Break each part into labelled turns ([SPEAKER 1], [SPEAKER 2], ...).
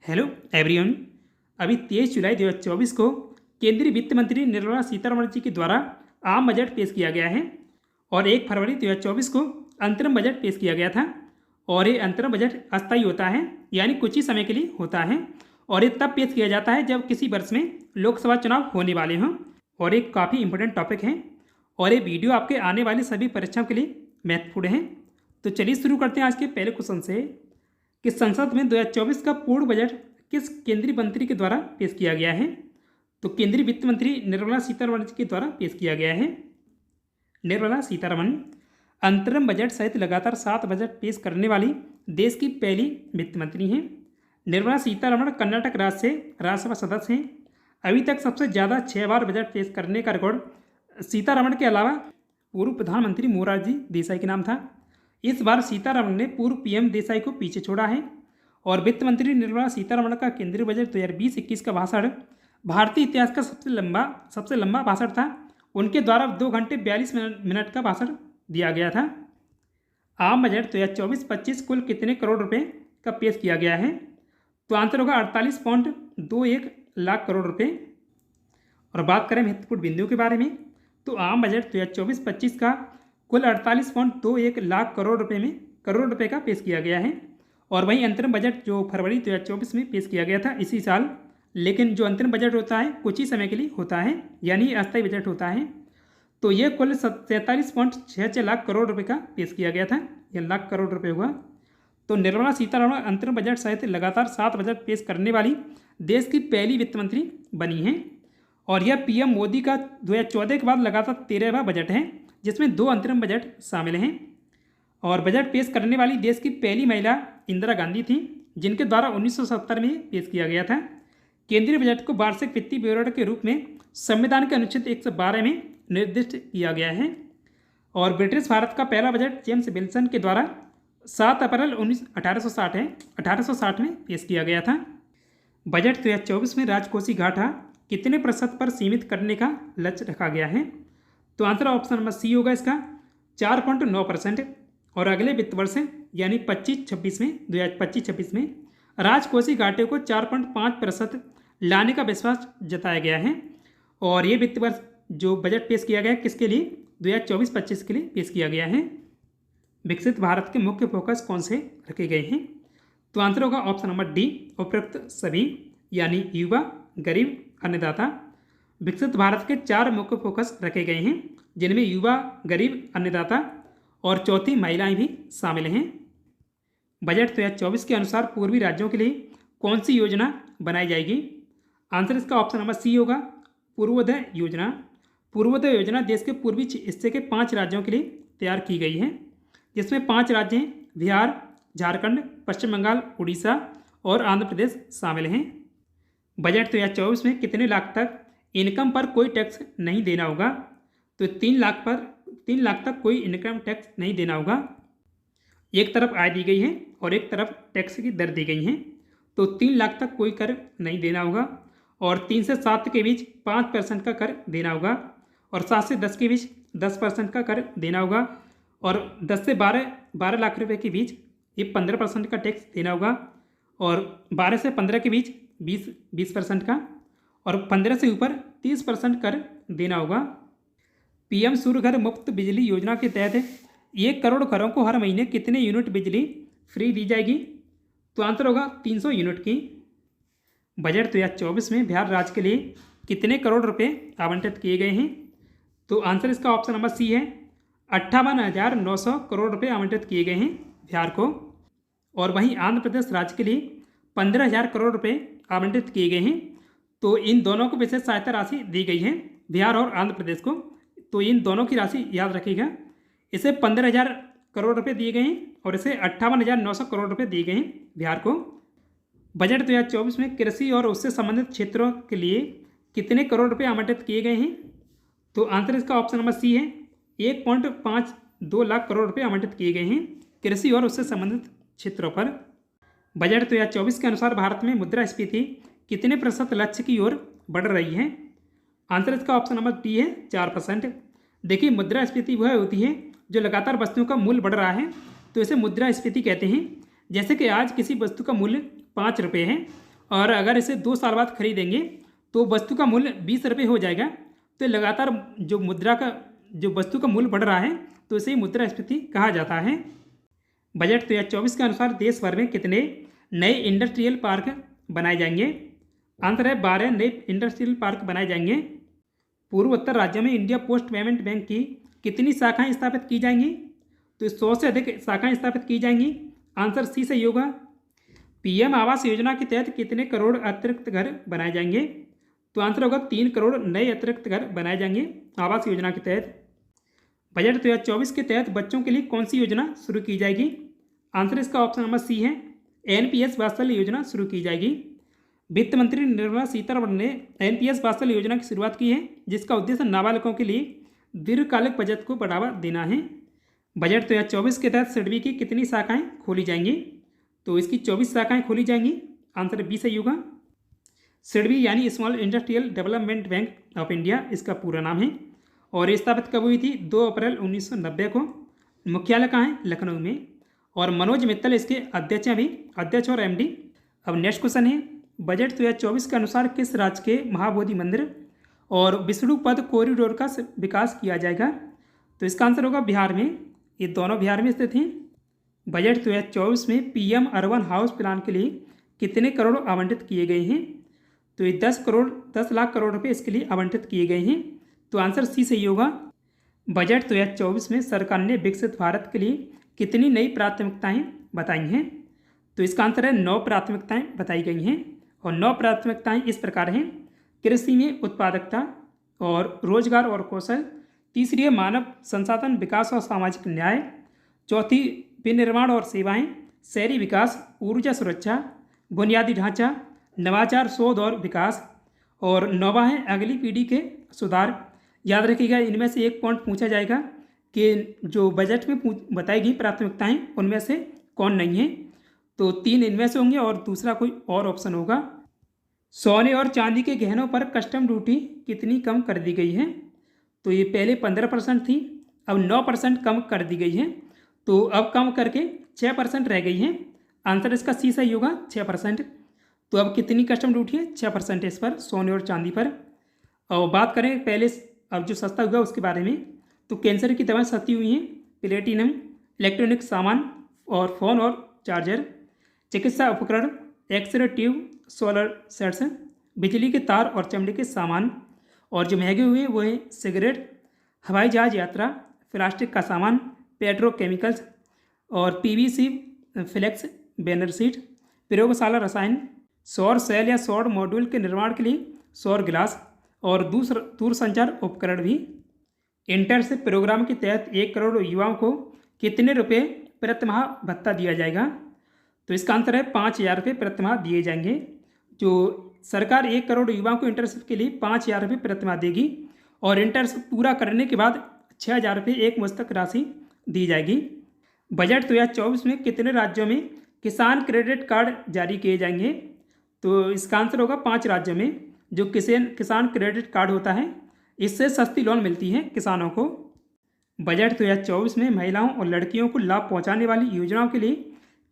[SPEAKER 1] Hello everyone. अभी 23 जुलाई 2024 को केंद्रीय वित्त मंत्री निर्मला सीतारमण जी के द्वारा आम बजट पेश किया गया है और 1 फरवरी 2024 को अंतरिम बजट पेश किया गया था। और ये अंतरिम बजट अस्थायी होता है, यानी कुछ ही समय के लिए होता है और ये तब पेश किया जाता है जब किसी वर्ष में लोकसभा चुनाव होने वाले हों। और एक काफ़ी इंपॉर्टेंट टॉपिक है और ये वीडियो आपके आने वाली सभी परीक्षाओं के लिए महत्वपूर्ण है। तो चलिए शुरू करते हैं आज के पहले क्वेश्चन से कि संसद में 2024 का पूर्ण बजट किस केंद्रीय मंत्री के द्वारा पेश किया गया है। तो केंद्रीय वित्त मंत्री निर्मला सीतारमण जी के द्वारा पेश किया गया है। निर्मला सीतारमण अंतरिम बजट सहित लगातार 7 बजट पेश करने वाली देश की पहली वित्त मंत्री हैं। निर्मला सीतारमण कर्नाटक राज्य से राज्यसभा सदस्य हैं। अभी तक सबसे ज़्यादा 6 बार बजट पेश करने का रिकॉर्ड सीतारमण के अलावा पूर्व प्रधानमंत्री मोरारजी देसाई के नाम था। इस बार सीतारमण ने पूर्व पीएम देसाई को पीछे छोड़ा है। और वित्त मंत्री निर्मला सीतारमण का केंद्रीय बजट 2020-21 का भाषण भारतीय इतिहास का सबसे लंबा भाषण था। उनके द्वारा 2 घंटे 42 मिनट का भाषण दिया गया था। आम बजट 2024-25 कुल कितने करोड़ रुपए का पेश किया गया है। तो आंसर होगा 48.21 लाख करोड़ रुपए। और बात करें महत्वपूर्ण बिंदुओं के बारे में, तो आम बजट 2024-25 का कुल 48.21 लाख करोड़ रुपए का पेश किया गया है। और वहीं अंतरिम बजट जो फरवरी 2024 में पेश किया गया था इसी साल, लेकिन जो अंतरिम बजट होता है कुछ ही समय के लिए होता है, यानी अस्थायी बजट होता है। तो यह कुल 47.66 लाख करोड़ रुपए का पेश किया गया था। यह लाख करोड़ रुपए हुआ। तो निर्मला सीतारमण अंतरिम बजट सहित लगातार 7 बजट पेश करने वाली देश की पहली वित्त मंत्री बनी हैं। और यह पीएम मोदी का 2014 के बाद लगातार 13वां बजट है, जिसमें 2 अंतरिम बजट शामिल हैं। और बजट पेश करने वाली देश की पहली महिला इंदिरा गांधी थी, जिनके द्वारा 1970 में पेश किया गया था। केंद्रीय बजट को वार्षिक वित्तीय विवरण के रूप में संविधान के अनुच्छेद 112 में निर्दिष्ट किया गया है। और ब्रिटिश भारत का पहला बजट जेम्स विल्सन के द्वारा 7 अप्रैल 1860 में पेश किया गया था। बजट 2024 में राजकोषीय घाटा कितने प्रतिशत पर सीमित करने का लक्ष्य रखा गया है। तो आंसर ऑप्शन नंबर सी होगा इसका 4.9%। और अगले वित्त वर्ष यानी 25-26 में 2025-26 में राजकोषीय घाटे को 4.5% लाने का विश्वास जताया गया है। और ये वित्त वर्ष जो बजट पेश किया गया है किसके लिए, 2024-25 के लिए पेश किया गया है। विकसित भारत के मुख्य फोकस कौन से रखे गए हैं। तो आंसर होगा ऑप्शन नंबर डी, उपरोक्त सभी, यानी युवा, गरीब, अन्नदाता। विकसित भारत के 4 मुख्य फोकस रखे गए हैं, जिनमें युवा, गरीब, अन्नदाता और चौथी महिलाएं भी शामिल हैं। बजट 2024 के अनुसार पूर्वी राज्यों के लिए कौन सी योजना बनाई जाएगी। आंसर इसका ऑप्शन नंबर सी होगा, पूर्वोदय योजना। पूर्वोदय योजना देश के पूर्वी हिस्से के 5 राज्यों के लिए तैयार की गई है, जिसमें 5 राज्य हैं, बिहार, झारखंड, पश्चिम बंगाल, उड़ीसा और आंध्र प्रदेश शामिल हैं। बजट 2024 में कितने लाख तक इनकम पर कोई टैक्स नहीं देना होगा। तो 3 लाख तक कोई इनकम टैक्स नहीं देना होगा। एक तरफ आय दी गई है और एक तरफ टैक्स की दर दी गई है। तो 3 लाख तक कोई कर नहीं देना होगा। और 3 से 7 के बीच 5% का कर देना होगा। और 7 से 10 के बीच 10% का कर देना होगा। और 10 से 12 लाख रुपए के बीच ये 15% का टैक्स देना होगा। और 12 से 15 के बीच 20% का, और 15 से ऊपर 30% कर देना होगा। पीएम सूर्य घर मुफ्त बिजली योजना के तहत 1 करोड़ घरों को हर महीने कितने यूनिट बिजली फ्री दी जाएगी। तो आंसर होगा 300 यूनिट की। बजट 2024 में बिहार राज्य के लिए कितने करोड़ रुपए आवंटित किए गए हैं। तो आंसर इसका ऑप्शन नंबर सी है, 58,900 करोड़ रुपए आवंटित किए गए हैं बिहार को। और वहीं आंध्र प्रदेश राज्य के लिए 15,000 करोड़ रुपए आवंटित किए गए हैं। तो इन दोनों को विशेष सहायता राशि दी गई है, बिहार और आंध्र प्रदेश को। तो इन दोनों की राशि याद रखिएगा। इसे 15,000 करोड़ रुपए दिए गए हैं और इसे 58,900 करोड़ रुपए दिए गए हैं बिहार को। बजट 2024 में कृषि और उससे संबंधित क्षेत्रों के लिए कितने करोड़ रुपए आवंटित किए गए हैं। तो आंसर इसका ऑप्शन नंबर सी है, 1.52 लाख करोड़ रुपए आवंटित किए गए हैं कृषि और उससे संबंधित क्षेत्रों पर। बजट 2024 के अनुसार भारत में मुद्रास्फीति कितने प्रतिशत लक्ष्य की ओर बढ़ रही है। आंसर इसका ऑप्शन नंबर डी है, 4%। देखिए, मुद्रास्फीति वह होती है जो लगातार वस्तुओं का मूल्य बढ़ रहा है, तो इसे मुद्रास्फीति कहते हैं। जैसे कि आज किसी वस्तु का मूल्य 5 रुपये है और अगर इसे 2 साल बाद खरीदेंगे तो वस्तु का मूल्य 20 रुपये हो जाएगा। तो लगातार जो मुद्रा का जो वस्तु का मूल्य बढ़ रहा है तो इसे मुद्रास्फीति कहा जाता है। बजट 2024 के अनुसार देश भर में कितने नए इंडस्ट्रियल पार्क बनाए जाएंगे? आंसर है 12 नए इंडस्ट्रियल पार्क बनाए जाएंगे। पूर्वोत्तर राज्यों में इंडिया पोस्ट पेमेंट बैंक की कितनी शाखाएं स्थापित की जाएंगी? तो 100 से अधिक शाखाएं स्थापित की जाएंगी। आंसर सी सही होगा। पीएम आवास योजना के तहत कितने करोड़ अतिरिक्त घर बनाए जाएंगे? तो आंसर होगा 3 करोड़ नए अतिरिक्त घर बनाए जाएंगे आवास योजना के तहत। बजट 2024 के तहत बच्चों के लिए कौन सी योजना शुरू की जाएगी? आंसर इसका ऑप्शन नंबर सी है, एनपीएस वात्सल्य योजना शुरू की जाएगी। वित्त मंत्री निर्मला सीतारमण ने एनपीएस वात्सल्य योजना की शुरुआत की है, जिसका उद्देश्य नाबालिगों के लिए दीर्घकालिक बचत को बढ़ावा देना है। बजट 2024 के तहत सिडबी की कितनी शाखाएं खोली जाएंगी? तो इसकी 24 शाखाएं खोली जाएंगी। आंसर बी सही होगा। सिडबी यानी small industrial development bank of India इसका पूरा नाम है और ये स्थापित कब हुई थी? 2 अप्रैल 1990 को। मुख्यालय कहाँ है? लखनऊ में। और मनोज मित्तल इसके अध्यक्ष और एमडी। अब नेक्स्ट क्वेश्चन है, बजट 2024 के अनुसार किस राज्य के महाबोधि मंदिर और विष्णुपद कॉरिडोर का विकास किया जाएगा? तो इसका आंसर होगा बिहार में। ये दोनों बिहार में स्थित हैं। बजट 2024 में पीएम अर्बन हाउस प्लान के लिए कितने करोड़ आवंटित किए गए हैं? तो ये 10 लाख करोड़ रुपए इसके लिए आवंटित किए गए हैं। तो आंसर सी सही होगा। बजट 2024 में सरकार ने विकसित भारत के लिए कितनी नई प्राथमिकताएं बताई हैं? तो इसका आंसर है 9 प्राथमिकताएं बताई गई हैं और 9 प्राथमिकताएं इस प्रकार हैं। कृषि में उत्पादकता और रोजगार और कौशल। तीसरी है मानव संसाधन विकास और सामाजिक न्याय। चौथी विनिर्माण और सेवाएं, शहरी विकास, ऊर्जा सुरक्षा, बुनियादी ढांचा, नवाचार, शोध और विकास। और 9वां है अगली पीढ़ी के सुधार। याद रखिएगा, इनमें से एक पॉइंट पूछा जाएगा कि जो बजट में बताई गई प्राथमिकताएं उनमें से कौन नहीं है। तो 3 इनमें से होंगे और दूसरा कोई और ऑप्शन होगा। सोने और चांदी के गहनों पर कस्टम ड्यूटी कितनी कम कर दी गई है? तो ये पहले 15% थी, अब 9% कम कर दी गई है। तो अब कम करके 6% रह गई है। आंसर इसका सी सही होगा, 6%। तो अब कितनी कस्टम ड्यूटी है? 6% इस पर, सोने और चांदी पर। और बात करें पहले अब जो सस्ता हुआ उसके बारे में, तो कैंसर की दवाएं सस्ती हुई हैं। प्लेटिनम, इलेक्ट्रॉनिक सामान और फ़ोन और चार्जर, चिकित्सा उपकरण, एक्सरे ट्यूब, सोलर सेट्स, बिजली के तार और चमड़े के सामान। और जो महंगे हुए वो हैं सिगरेट, हवाई जहाज यात्रा, प्लास्टिक का सामान, पेट्रोकेमिकल्स और पीवीसी फ्लेक्स बैनर सीट, प्रयोगशाला रसायन, सौर सेल या सौर मॉड्यूल के निर्माण के लिए सौर गिलास और दूरसंचार उपकरण भी। इंटर्नशिप प्रोग्राम के तहत 1 करोड़ युवाओं को कितने रुपए प्रतिमाह भत्ता दिया जाएगा? तो इसका आंसर है 5000 रुपये प्रतिमाह दिए जाएंगे। जो सरकार 1 करोड़ युवाओं को इंटर्नशिप के लिए 5000 रुपये प्रतिमाह देगी और इंटर्नशिप पूरा करने के बाद 6000 रुपये एक मुश्तक राशि दी जाएगी। बजट 2024 में कितने राज्यों में किसान क्रेडिट कार्ड जारी किए जाएंगे? तो इसका आंसर होगा 5 राज्यों में जो किसान क्रेडिट कार्ड होता है, इससे सस्ती लोन मिलती है किसानों को। बजट 2024 में महिलाओं और लड़कियों को लाभ पहुंचाने वाली योजनाओं के लिए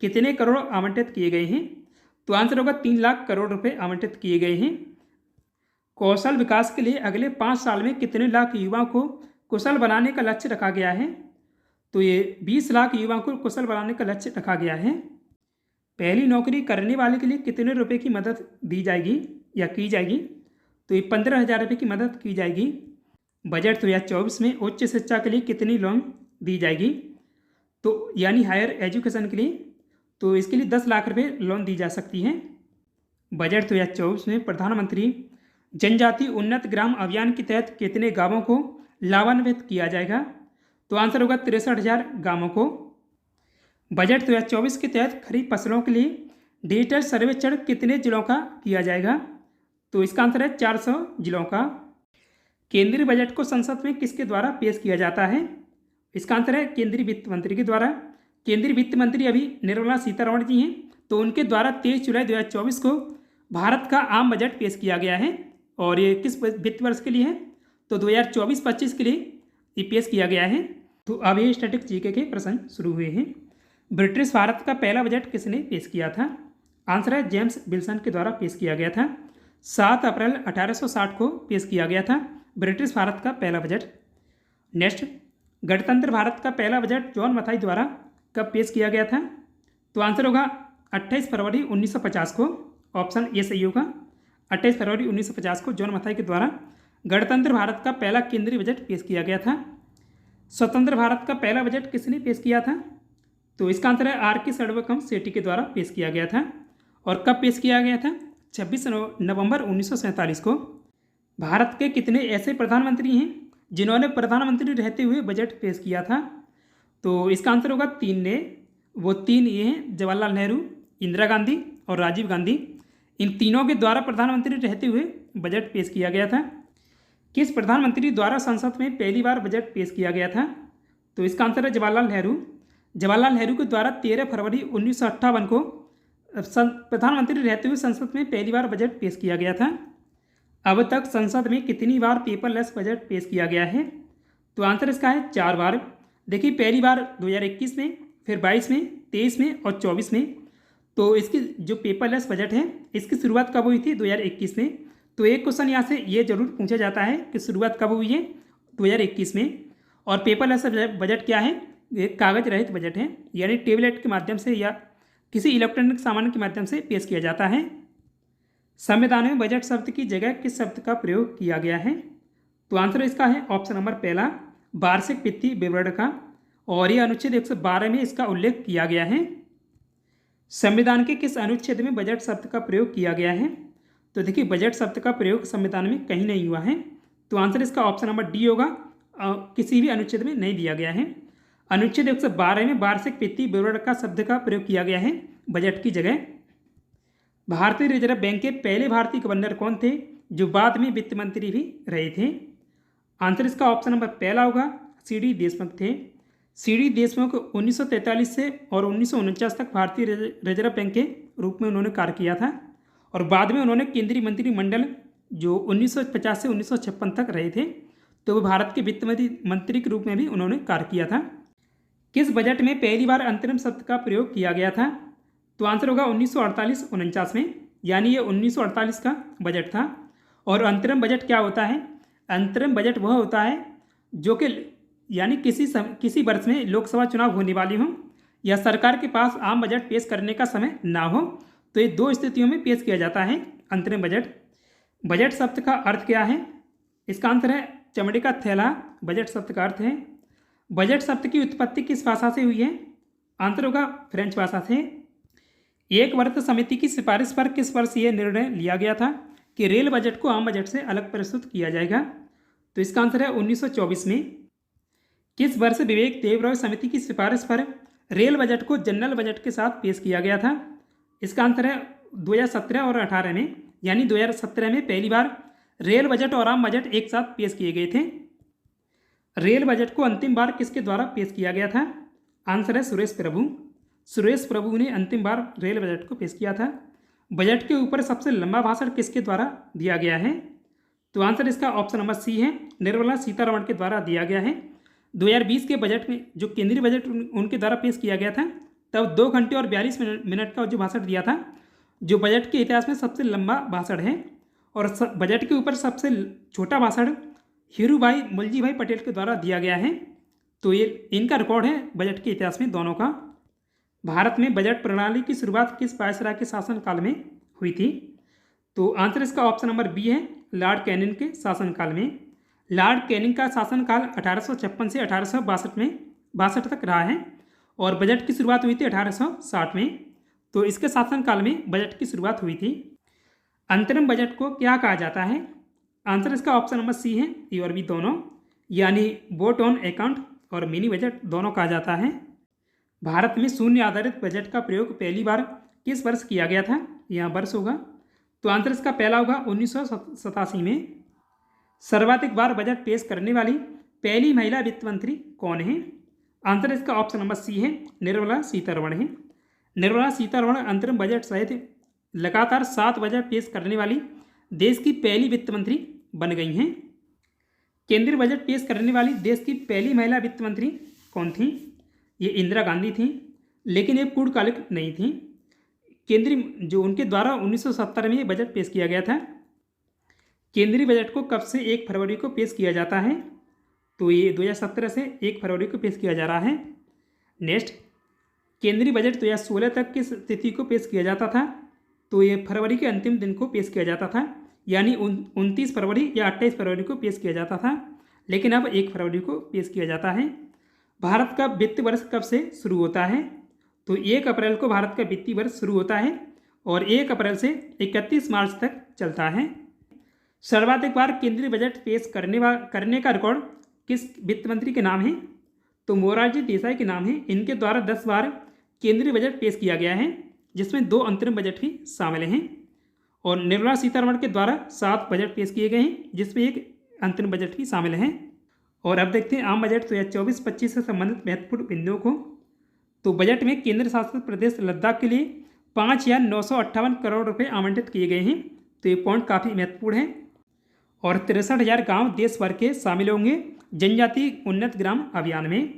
[SPEAKER 1] कितने करोड़ आवंटित किए गए हैं? तो आंसर होगा 3 लाख करोड़ रुपए आवंटित किए गए हैं। कौशल विकास के लिए अगले 5 साल में कितने लाख युवाओं को कुशल बनाने का लक्ष्य रखा गया है? तो ये 20 लाख युवाओं को कुशल बनाने का लक्ष्य रखा गया है। पहली नौकरी करने वाले के लिए कितने रुपए की मदद दी जाएगी या की जाएगी? तो ये 15,000 रुपये की मदद की जाएगी। बजट 2024 में उच्च शिक्षा के लिए कितनी लोन दी जाएगी? तो यानी हायर एजुकेशन के लिए, तो इसके लिए 10 लाख रुपए लोन दी जा सकती हैं। बजट 2024 में प्रधानमंत्री जनजाति उन्नत ग्राम अभियान के तहत कितने गांवों को लाभान्वित किया जाएगा? तो आंसर होगा 63,000 गांवों को। बजट 2024 के तहत खरीफ फसलों के लिए डिजिटल सर्वेक्षण कितने जिलों का किया जाएगा? तो इसका आंसर है 400 जिलों का। केंद्रीय बजट को संसद में किसके द्वारा पेश किया जाता है? इसका आंसर है केंद्रीय वित्त मंत्री के द्वारा। केंद्रीय वित्त मंत्री अभी निर्मला सीतारमण जी हैं, तो उनके द्वारा 23 जुलाई 2024 को भारत का आम बजट पेश किया गया है। और ये किस वित्त वर्ष के लिए है? तो 2024-25 के लिए ये पेश किया गया है। तो अब ये स्टैटिक जीके के प्रश्न शुरू हुए हैं। ब्रिटिश भारत का पहला बजट किसने पेश किया था? आंसर है जेम्स विल्सन के द्वारा पेश किया गया था। 7 अप्रैल 1860 को पेश किया गया था ब्रिटिश भारत का पहला बजट। नेक्स्ट, गणतंत्र भारत का पहला बजट जॉन मथाई द्वारा कब पेश किया गया था? तो आंसर होगा 28 फरवरी 1950 को। ऑप्शन ए सही होगा। 28 फरवरी 1950 को जॉन मथाई के द्वारा गणतंत्र भारत का पहला केंद्रीय बजट पेश किया गया था। स्वतंत्र भारत का पहला बजट किसने पेश किया था? तो इसका आंसर है आर के सर्वकम सेठी के द्वारा पेश किया गया था। और कब पेश किया गया था? 26 नवंबर 1947 को। भारत के कितने ऐसे प्रधानमंत्री हैं जिन्होंने प्रधानमंत्री रहते हुए बजट पेश किया था? तो इसका आंसर होगा 3 ने। वो 3 ये हैं, जवाहरलाल नेहरू, इंदिरा गांधी और राजीव गांधी। इन तीनों के द्वारा प्रधानमंत्री रहते हुए बजट पेश किया गया था। किस प्रधानमंत्री द्वारा संसद में पहली बार बजट पेश किया गया था? तो इसका आंसर है जवाहरलाल नेहरू। जवाहरलाल नेहरू के द्वारा 13 फरवरी 1958 को प्रधानमंत्री रहते हुए संसद में पहली बार बजट पेश किया गया था। अब तक संसद में कितनी बार पेपरलेस बजट पेश किया गया है? तो आंसर इसका है 4 बार। देखिए, पहली बार 2021 में, फिर 22 में, 23 में और 24 में। तो इसकी जो पेपरलेस बजट है इसकी शुरुआत कब हुई थी? 2021 में। तो एक क्वेश्चन यहाँ से ये जरूर पूछा जाता है कि शुरुआत कब हुई है? 2021 में। और पेपरलेस बजट क्या है? एक कागज रहित बजट है, यानी टेबलेट के माध्यम से या किसी इलेक्ट्रॉनिक सामान के माध्यम से पेश किया जाता है। संविधान में बजट शब्द की जगह किस शब्द का प्रयोग किया गया है? तो आंसर इसका है ऑप्शन नंबर पहला, वार्षिक वित्तीय विवरण का। और ये अनुच्छेद 112 में इसका उल्लेख किया गया है। संविधान के किस अनुच्छेद में बजट शब्द का प्रयोग किया गया है? तो देखिए, बजट शब्द का प्रयोग संविधान में कहीं नहीं हुआ है। तो आंसर इसका ऑप्शन नंबर डी होगा। किसी भी अनुच्छेद में नहीं दिया गया है। अनुच्छेद 112 में वार्षिक वित्तीय विवरण का शब्द का प्रयोग किया गया है बजट की जगह। भारतीय रिजर्व बैंक के पहले भारतीय गवर्नर कौन थे जो बाद में वित्त मंत्री भी रहे थे? आंसर इसका ऑप्शन नंबर पहला होगा, सी.डी. देशमुख थे। सी.डी. देशमुख 1943 से और 1949 तक भारतीय रिजर्व बैंक के रूप में उन्होंने कार्य किया था। और बाद में उन्होंने केंद्रीय मंत्रिमंडल जो 1950 से 1956 तक रहे थे, तो वो भारत के वित्त मंत्री के रूप में भी उन्होंने कार्य किया था। किस बजट में पहली बार अंतरिम शब्द का प्रयोग किया गया था? तो आंसर होगा 1948-49 में, यानी ये 1948 का बजट था। और अंतरिम बजट क्या होता है? अंतरिम बजट वह होता है जो कि यानी किसी वर्ष में लोकसभा चुनाव होने वाली हो या सरकार के पास आम बजट पेश करने का समय ना हो, तो ये 2 स्थितियों में पेश किया जाता है अंतरिम बजट। बजट शब्द का अर्थ क्या है? इसका आंसर है चमड़े का थैला बजट शब्द का अर्थ है। बजट शब्द की उत्पत्ति किस भाषा से हुई है? आंसर होगा फ्रेंच भाषा से। एक वर्ष समिति की सिफारिश पर किस वर्ष यह निर्णय लिया गया था कि रेल बजट को आम बजट से अलग प्रस्तुत किया जाएगा? तो इसका आंसर है 1924 में। किस वर्ष विवेक देबरॉय समिति की सिफारिश पर रेल बजट को जनरल बजट के साथ पेश किया गया था? इसका आंसर है 2017 और 18 में, यानी 2017 में पहली बार रेल बजट और आम बजट एक साथ पेश किए गए थे। रेल बजट को अंतिम बार किसके द्वारा पेश किया गया था? आंसर है सुरेश प्रभु। सुरेश प्रभु ने अंतिम बार रेल बजट को पेश किया था। बजट के ऊपर सबसे लंबा भाषण किसके द्वारा दिया गया है? तो आंसर इसका ऑप्शन नंबर सी है, निर्मला सीतारमण के द्वारा दिया गया है। 2020 के बजट में जो केंद्रीय बजट उनके द्वारा पेश किया गया था, तब 2 घंटे और 42 मिनट का जो भाषण दिया था, जो बजट के इतिहास में सबसे लंबा भाषण है। और बजट के ऊपर सबसे छोटा भाषण हीरूभाई मुलजीभाई पटेल के द्वारा दिया गया है। तो ये इनका रिकॉर्ड है बजट के इतिहास में दोनों का। भारत में बजट प्रणाली की शुरुआत किस वायसराय के शासनकाल में हुई थी? तो आंसर इसका ऑप्शन नंबर बी है, लॉर्ड कैनिंग के शासनकाल में। लॉर्ड कैनिंग का शासनकाल 1856 से 1862 तक रहा है। और बजट की शुरुआत हुई थी 1860 में। तो इसके शासनकाल में बजट की शुरुआत हुई थी। अंतरिम बजट को क्या कहा जाता है? आंसर इसका ऑप्शन नंबर सी है, ए और बी दोनों, यानी वोट ऑन अकाउंट और मिनी बजट दोनों कहा जाता है। भारत में शून्य आधारित बजट का प्रयोग पहली बार किस वर्ष किया गया था? यहाँ वर्ष होगा, तो आंसर इसका पहला होगा 1987 में। सर्वाधिक बार बजट पेश करने वाली पहली महिला वित्त मंत्री कौन है? आंसर इसका ऑप्शन नंबर सी है, निर्मला सीतारमण है। निर्मला सीतारमण अंतरिम बजट सहित लगातार 7 बजट पेश करने वाली देश की पहली वित्त मंत्री बन गई हैं। केंद्रीय बजट पेश करने वाली देश की पहली महिला वित्त मंत्री कौन थी? ये इंदिरा गांधी थी, लेकिन ये पूर्णकालिक नहीं थी। केंद्रीय जो उनके द्वारा 1970 में ये बजट पेश किया गया था। केंद्रीय बजट को कब से 1 फरवरी को पेश किया जाता है? तो ये 2017 से 1 फरवरी को पेश किया जा रहा है। नेक्स्ट, केंद्रीय बजट 2016 तक की तिथि को पेश किया जाता था, तो ये फरवरी के अंतिम दिन को पेश किया जाता था, यानी 29 फरवरी या 28 फरवरी को पेश किया जाता था, लेकिन अब 1 फरवरी को पेश किया जाता है। भारत का वित्तीय वर्ष कब से शुरू होता है? तो 1 अप्रैल को भारत का वित्तीय वर्ष शुरू होता है और 1 अप्रैल से 31 मार्च तक चलता है। सर्वाधिक बार केंद्रीय बजट पेश करने का रिकॉर्ड किस वित्त मंत्री के नाम है? तो मोरारजी देसाई के नाम है। इनके द्वारा 10 बार केंद्रीय बजट पेश किया गया है, जिसमें 2 अंतरिम बजट भी शामिल हैं। और निर्मला सीतारमण के द्वारा 7 बजट पेश किए गए हैं, जिसमें 1 अंतरिम बजट भी शामिल हैं। और अब देखते हैं आम बजट 2024-25 से संबंधित महत्वपूर्ण बिंदुओं को। तो बजट में केंद्र शासित प्रदेश लद्दाख के लिए 5,958 करोड़ रुपये आवंटित किए गए हैं, तो ये पॉइंट काफ़ी महत्वपूर्ण है। और 63,000 गाँव देश भर के शामिल होंगे जनजाति उन्नत ग्राम अभियान में।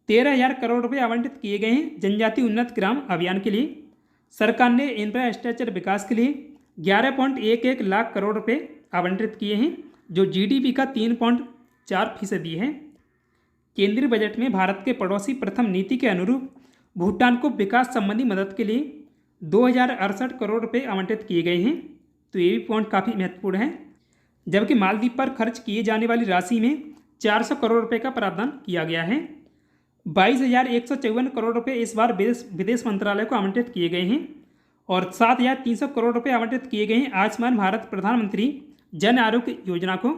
[SPEAKER 1] 13,000 करोड़ रुपये आवंटित किए गए हैं जनजाति उन्नत ग्राम अभियान के लिए। सरकार ने इंफ्रास्ट्रक्चर विकास के लिए 11.11 लाख करोड़ रुपये आवंटित किए हैं, जो GDP का 3.4% है। केंद्रीय बजट में भारत के पड़ोसी प्रथम नीति के अनुरूप भूटान को विकास संबंधी मदद के लिए 2,068 करोड़ रुपये आवंटित किए गए हैं, तो ये भी पॉइंट काफ़ी महत्वपूर्ण है। जबकि मालदीव पर खर्च किए जाने वाली राशि में 400 करोड़ रुपये का प्रावधान किया गया है। 22,154 करोड़ रुपये इस बार विदेश मंत्रालय को आवंटित किए गए हैं और 7,300 करोड़ रुपये आवंटित किए गए हैं आयुष्मान भारत प्रधानमंत्री जन आरोग्य योजना को।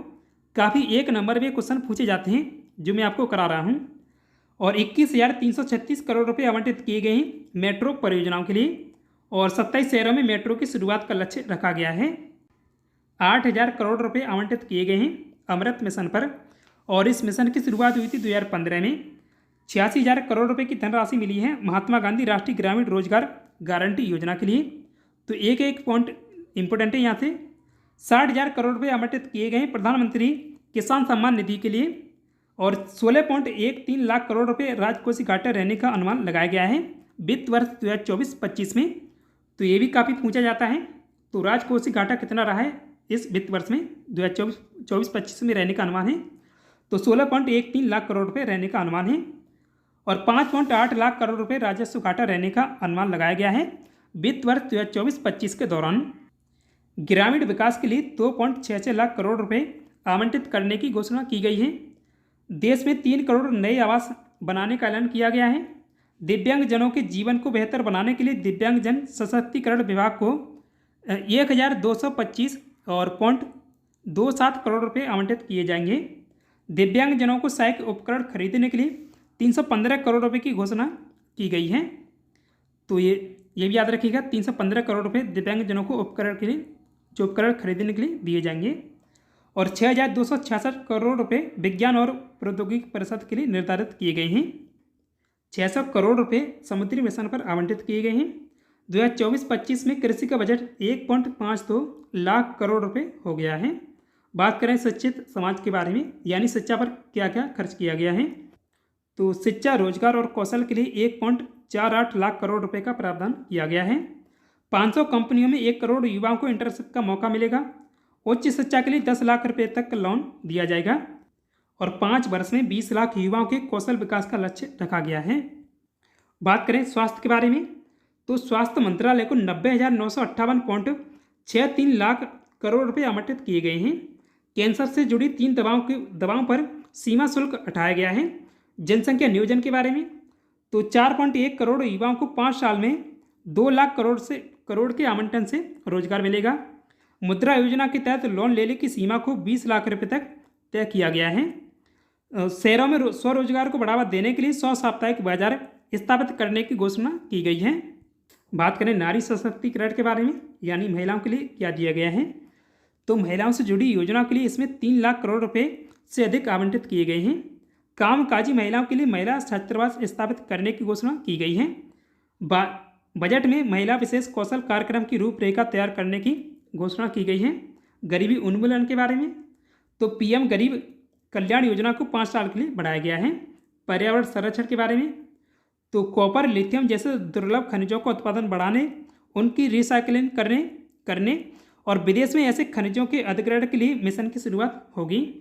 [SPEAKER 1] काफ़ी 1 नंबर में क्वेश्चन पूछे जाते हैं, जो मैं आपको करा रहा हूँ। और 21,336 करोड़ रुपये आवंटित किए गए हैं मेट्रो परियोजनाओं के लिए और 27 शहरों में मेट्रो की शुरुआत का लक्ष्य रखा गया है। 8,000 करोड़ रुपये आवंटित किए गए हैं अमृत मिशन पर और इस मिशन की शुरुआत हुई थी 2015 में। 86,000 करोड़ रुपये की धनराशि मिली है महात्मा गांधी राष्ट्रीय ग्रामीण रोजगार गारंटी योजना के लिए, तो एक पॉइंट इंपोर्टेंट है यहाँ से। 60,000 करोड़ रुपये आवंटित किए गए हैं प्रधानमंत्री किसान सम्मान निधि के लिए और 16.13 लाख करोड़ रुपये राजकोषीय घाटा रहने का अनुमान लगाया गया है वित्त वर्ष 2024-25 में, तो ये भी काफ़ी पूछा जाता है। तो राजकोषीय घाटा कितना रहा है इस वित्त वर्ष में 2024-25 में रहने का अनुमान है? तो 16.13 लाख करोड़ रुपये रहने का अनुमान है और 5.8 लाख करोड़ रुपये राजस्व घाटा रहने का अनुमान लगाया गया है वित्त वर्ष 2024-25 के दौरान। ग्रामीण विकास के लिए 2.66 लाख करोड़ रुपये आवंटित करने की घोषणा की गई है। देश में 3 करोड़ नए आवास बनाने का ऐलान किया गया है। दिव्यांगजनों के जीवन को बेहतर बनाने के लिए दिव्यांगजन सशक्तिकरण विभाग को 1,225 और 0.27 करोड़ रुपये आवंटित किए जाएंगे। दिव्यांगजनों को सहायक उपकरण खरीदने के लिए 315 करोड़ रुपये की घोषणा की गई है, तो ये भी याद रखिएगा। 315 करोड़ रुपये दिव्यांगजनों को उपकरण खरीदने के लिए दिए जाएंगे और 6,266 करोड़ रुपये विज्ञान और प्रौद्योगिकी परिषद के लिए निर्धारित किए गए हैं। 600 करोड़ रुपये समुद्री मिशन पर आवंटित किए गए हैं। 2024-25 में कृषि का बजट 1.52 लाख करोड़ रुपये हो गया है। बात करें शिक्षित समाज के बारे में, यानी शिक्षा पर क्या क्या खर्च किया गया है, तो शिक्षा रोजगार और कौशल के लिए 1.48 लाख करोड़ रुपए का प्रावधान किया गया है। 500 कंपनियों में 1 करोड़ युवाओं को इंटर्नशिप का मौका मिलेगा। उच्च शिक्षा के लिए 10 लाख रुपए तक का लोन दिया जाएगा और 5 वर्ष में 20 लाख युवाओं के कौशल विकास का लक्ष्य रखा गया है। बात करें स्वास्थ्य के बारे में, तो स्वास्थ्य मंत्रालय को 90,958.63 लाख करोड़ रुपये आवंटित किए गए हैं। कैंसर से जुड़ी 3 दवाओं पर सीमा शुल्क हटाया गया है। जनसंख्या नियोजन के बारे में, तो 4.1 करोड़ युवाओं को 5 साल में 2 लाख करोड़ के आवंटन से रोजगार मिलेगा। मुद्रा योजना के तहत लोन लेने की सीमा को 20 लाख रुपए तक तय किया गया है। शहरों में स्वरोजगार को बढ़ावा देने के लिए 100 साप्ताहिक बाजार स्थापित करने की घोषणा की गई है। बात करें नारी सशक्तिकरण के बारे में, यानी महिलाओं के लिए क्या दिया गया है, तो महिलाओं से जुड़ी योजना के लिए इसमें 3 लाख करोड़ रुपए से अधिक आवंटित किए गए हैं। कामकाजी महिलाओं के लिए महिला छात्रावास स्थापित करने की घोषणा की गई है। बजट में महिला विशेष कौशल कार्यक्रम की रूपरेखा तैयार करने की घोषणा की गई है। गरीबी उन्मूलन के बारे में, तो PM गरीब कल्याण योजना को 5 साल के लिए बढ़ाया गया है। पर्यावरण संरक्षण के बारे में, तो कॉपर लिथियम जैसे दुर्लभ खनिजों का उत्पादन बढ़ाने उनकी रिसाइकलिंग करने और विदेश में ऐसे खनिजों के अधिग्रहण के लिए मिशन की शुरुआत होगी।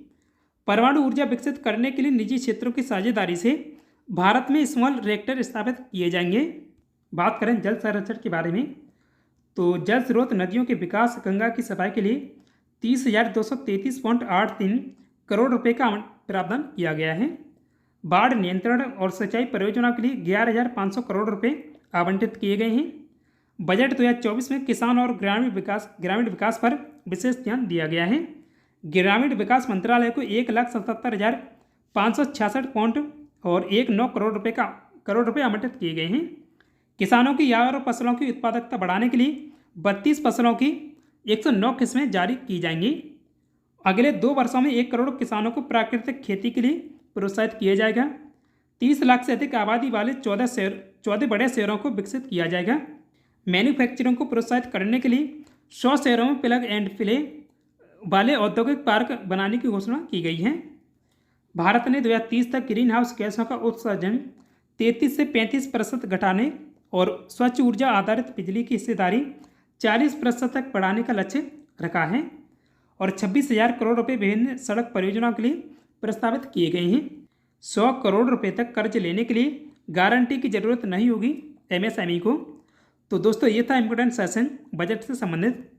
[SPEAKER 1] परमाणु ऊर्जा विकसित करने के लिए निजी क्षेत्रों की साझेदारी से भारत में स्मॉल रिएक्टर स्थापित किए जाएंगे। बात करें जल संरक्षण के बारे में, तो जल स्रोत नदियों के विकास गंगा की सफाई के लिए 30,233.83 करोड़ रुपए का प्रावधान किया गया है। बाढ़ नियंत्रण और सिंचाई परियोजनाओं के लिए 11,500 करोड़ रुपए आवंटित किए गए हैं। बजट 2024 में किसान और ग्रामीण विकास पर विशेष ध्यान दिया गया है। ग्रामीण विकास मंत्रालय को 1,77,566 पॉइंट और 19 करोड़ रुपए आवंटित किए गए हैं। किसानों की आय और फसलों की उत्पादकता बढ़ाने के लिए 32 फसलों की 109 किस्में जारी की जाएंगी। अगले 2 वर्षों में 1 करोड़ किसानों को प्राकृतिक खेती के लिए प्रोत्साहित किया जाएगा। 30 लाख से अधिक आबादी वाले 14 बड़े शहरों को विकसित किया जाएगा। मैन्युफैक्चरिंग को प्रोत्साहित करने के लिए 100 शहरों में प्लग एंड प्ले वाले औद्योगिक पार्क बनाने की घोषणा की गई है। भारत ने 2030 तक ग्रीन हाउस गैसों का उत्सर्जन 33 से 35% घटाने और स्वच्छ ऊर्जा आधारित बिजली की हिस्सेदारी 40% तक बढ़ाने का लक्ष्य रखा है और 26,000 करोड़ रुपए विभिन्न सड़क परियोजनाओं के लिए प्रस्तावित किए गए हैं। 100 करोड़ रुपए तक कर्ज लेने के लिए गारंटी की जरूरत नहीं होगी MSME को। तो दोस्तों ये था इम्पोर्टेंट सेशन बजट से संबंधित।